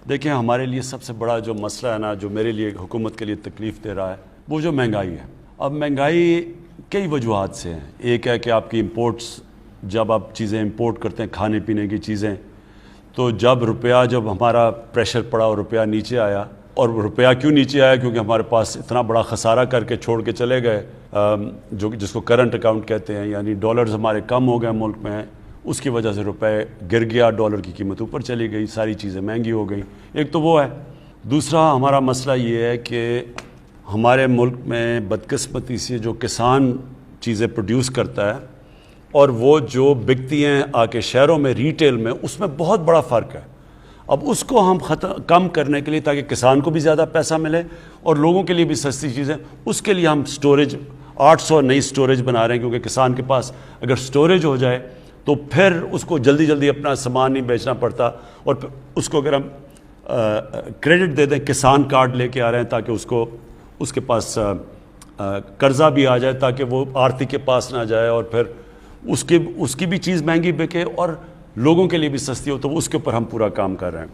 دیکھیں ہمارے لیے سب سے بڑا جو مسئلہ ہے نا، جو میرے لیے حکومت کے لیے تکلیف دے رہا ہے، وہ جو مہنگائی ہے۔ اب مہنگائی کئی وجوہات سے ہیں۔ ایک ہے کہ آپ کی امپورٹس، جب آپ چیزیں امپورٹ کرتے ہیں کھانے پینے کی چیزیں، تو جب ہمارا پریشر پڑا اور روپیہ نیچے آیا، اور روپیہ کیوں نیچے آیا؟ کیونکہ ہمارے پاس اتنا بڑا خسارہ کر کے چھوڑ کے چلے گئے، جس کو کرنٹ اکاؤنٹ کہتے ہیں، یعنی ڈالرز ہمارے کم ہو گئے ملک میں، اس کی وجہ سے روپے گر گیا، ڈالر کی قیمت اوپر چلی گئی، ساری چیزیں مہنگی ہو گئی۔ ایک تو وہ ہے۔ دوسرا ہمارا مسئلہ یہ ہے کہ ہمارے ملک میں بدقسمتی سے جو کسان چیزیں پروڈیوس کرتا ہے اور وہ جو بکتی ہیں آ کے شہروں میں ریٹیل میں، اس میں بہت بڑا فرق ہے۔ اب اس کو ہم کم کرنے کے لیے، تاکہ کسان کو بھی زیادہ پیسہ ملے اور لوگوں کے لیے بھی سستی چیزیں، اس کے لیے ہم سٹوریج 800 نئی سٹوریج بنا رہے ہیں، کیونکہ کسان کے پاس اگر سٹوریج ہو جائے تو پھر اس کو جلدی جلدی اپنا سامان نہیں بیچنا پڑتا، اور پھر اس کو اگر ہم کریڈٹ دے دیں، کسان کارڈ لے کے آ رہے ہیں تاکہ اس کے پاس قرضہ بھی آ جائے، تاکہ وہ آرتی کے پاس نہ جائے، اور پھر اس کی بھی چیز مہنگی بکے اور لوگوں کے لیے بھی سستی ہو، تو اس کے اوپر ہم پورا کام کر رہے ہیں۔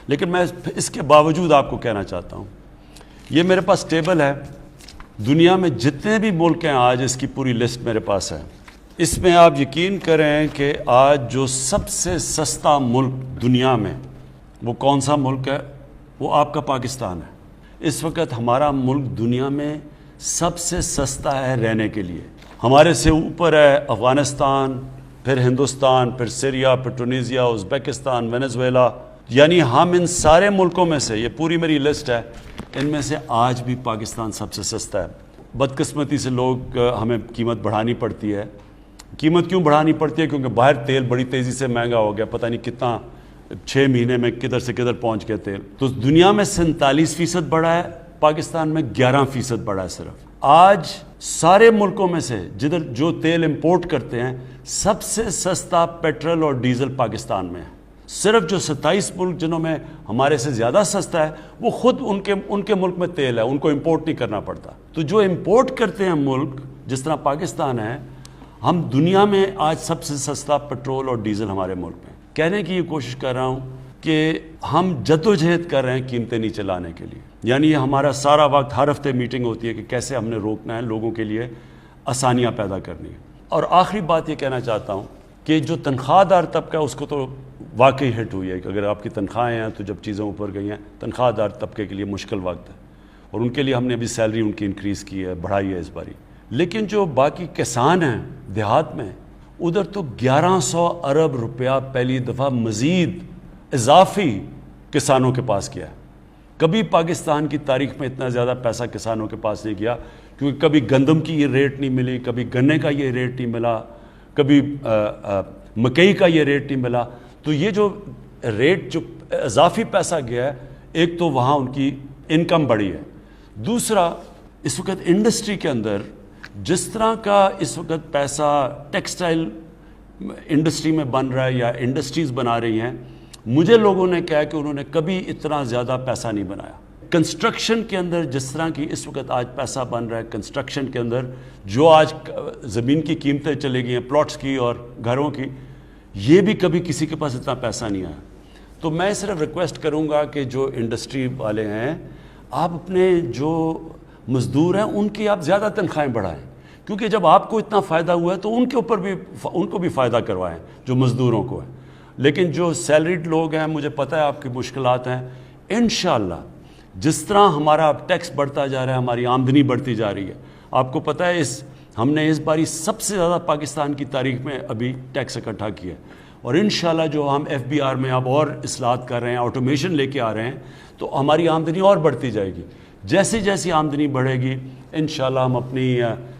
لیکن میں اس کے باوجود آپ کو کہنا چاہتا ہوں، یہ میرے پاس ٹیبل ہے، دنیا میں جتنے بھی ملک ہیں آج، اس کی پوری لسٹ میرے پاس ہے۔ اس میں آپ یقین کریں کہ آج جو سب سے سستا ملک دنیا میں، وہ کون سا ملک ہے؟ وہ آپ کا پاکستان ہے۔ اس وقت ہمارا ملک دنیا میں سب سے سستا ہے رہنے کے لیے۔ ہمارے سے اوپر ہے افغانستان، پھر ہندوستان، پھر سیریا، پھر ٹونیزیا، ازبکستان، وینزویلا، یعنی ہم ان سارے ملکوں میں سے، یہ پوری میری لسٹ ہے، ان میں سے آج بھی پاکستان سب سے سستا ہے۔ بدقسمتی سے لوگ ہمیں قیمت بڑھانی پڑتی ہے۔ قیمت کیوں بڑھانی پڑتی ہے؟ کیونکہ باہر تیل بڑی تیزی سے مہنگا ہو گیا، پتہ نہیں کتنا 6 مہینے میں کدھر سے کدھر پہنچ گیا تیل۔ تو دنیا میں 47% بڑھا ہے، پاکستان میں 11% بڑھا ہے صرف۔ آج سارے ملکوں میں سے جدھر جو تیل امپورٹ کرتے ہیں، سب سے سستا پیٹرول اور ڈیزل پاکستان میں ہے۔ صرف جو 27 ملک جنہوں میں ہمارے سے زیادہ سستا ہے، وہ خود ان کے ملک میں تیل ہے، ان کو امپورٹ نہیں کرنا پڑتا۔ تو جو امپورٹ کرتے ہیں ملک جس طرح پاکستان ہے، ہم دنیا میں آج سب سے سستا پیٹرول اور ڈیزل ہمارے ملک میں۔ کہنے کی یہ کوشش کر رہا ہوں کہ ہم جدوجہد کر رہے ہیں قیمتیں نیچے لانے کے لیے، یعنی یہ ہمارا سارا وقت، ہر ہفتے میٹنگ ہوتی ہے کہ کیسے ہم نے روکنا ہے، لوگوں کے لیے آسانیاں پیدا کرنی ہے۔ اور آخری بات یہ کہنا چاہتا ہوں کہ جو تنخواہ دار طبقہ، اس کو تو واقعی ہٹ ہوئی ہے کہ اگر آپ کی تنخواہیں ہیں تو جب چیزیں اوپر گئی ہیں، تنخواہ دار طبقے کے لیے مشکل وقت ہے، اور ان کے لیے ہم نے ابھی سیلری ان کی انکریز کی ہے، بڑھائی ہے اس باری۔ لیکن جو باقی کسان ہیں دیہات میں، ادھر تو 1100 ارب روپیہ پہلی دفعہ مزید اضافی کسانوں کے پاس کیا ہے۔ کبھی پاکستان کی تاریخ میں اتنا زیادہ پیسہ کسانوں کے پاس نہیں گیا، کیونکہ کبھی گندم کی یہ ریٹ نہیں ملی، کبھی گنے کا یہ ریٹ نہیں ملا، کبھی مکئی کا یہ ریٹ نہیں ملا۔ تو یہ جو ریٹ، جو اضافی پیسہ گیا ہے، ایک تو وہاں ان کی انکم بڑھی ہے، دوسرا اس وقت انڈسٹری کے اندر جس طرح کا اس وقت پیسہ ٹیکسٹائل انڈسٹری میں بن رہا ہے یا انڈسٹریز بنا رہی ہیں، مجھے لوگوں نے کہا کہ انہوں نے کبھی اتنا زیادہ پیسہ نہیں بنایا۔ کنسٹرکشن کے اندر جس طرح کی اس وقت آج پیسہ بن رہا ہے، کنسٹرکشن کے اندر جو آج زمین کی قیمتیں چلے گئی ہیں، پلاٹس کی اور گھروں کی، یہ بھی کبھی کسی کے پاس اتنا پیسہ نہیں آیا۔ تو میں صرف ریکویسٹ کروں گا کہ جو انڈسٹری والے ہیں، آپ اپنے جو مزدور ہیں ان کی آپ زیادہ تنخواہیں بڑھائیں، کیونکہ جب آپ کو اتنا فائدہ ہوا ہے تو ان کو بھی فائدہ کروائیں جو مزدوروں کو ہے۔ لیکن جو سیلریڈ لوگ ہیں، مجھے پتہ ہے آپ کی مشکلات ہیں، انشاءاللہ جس طرح ہمارا اب ٹیکس بڑھتا جا رہا ہے، ہماری آمدنی بڑھتی جا رہی ہے، آپ کو پتہ ہے ہم نے اس باری سب سے زیادہ پاکستان کی تاریخ میں ابھی ٹیکس اکٹھا کیا ہے، اور انشاءاللہ جو ہم FBR میں اب اور اصلاحات کر رہے ہیں، آٹومیشن لے کے آ رہے ہیں، تو ہماری آمدنی اور بڑھتی جائے گی۔ جیسی جیسی آمدنی بڑھے گی، انشاءاللہ ہم اپنی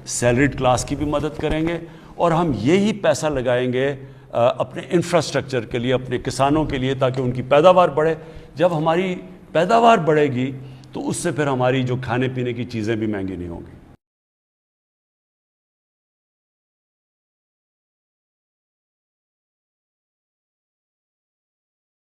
سیلریڈ کلاس کی بھی مدد کریں گے، اور ہم یہی پیسہ لگائیں گے اپنے انفراسٹرکچر کے لیے، اپنے کسانوں کے لیے، تاکہ ان کی پیداوار بڑھے۔ جب ہماری پیداوار بڑھے گی تو اس سے پھر ہماری جو کھانے پینے کی چیزیں بھی مہنگی نہیں ہوں گی۔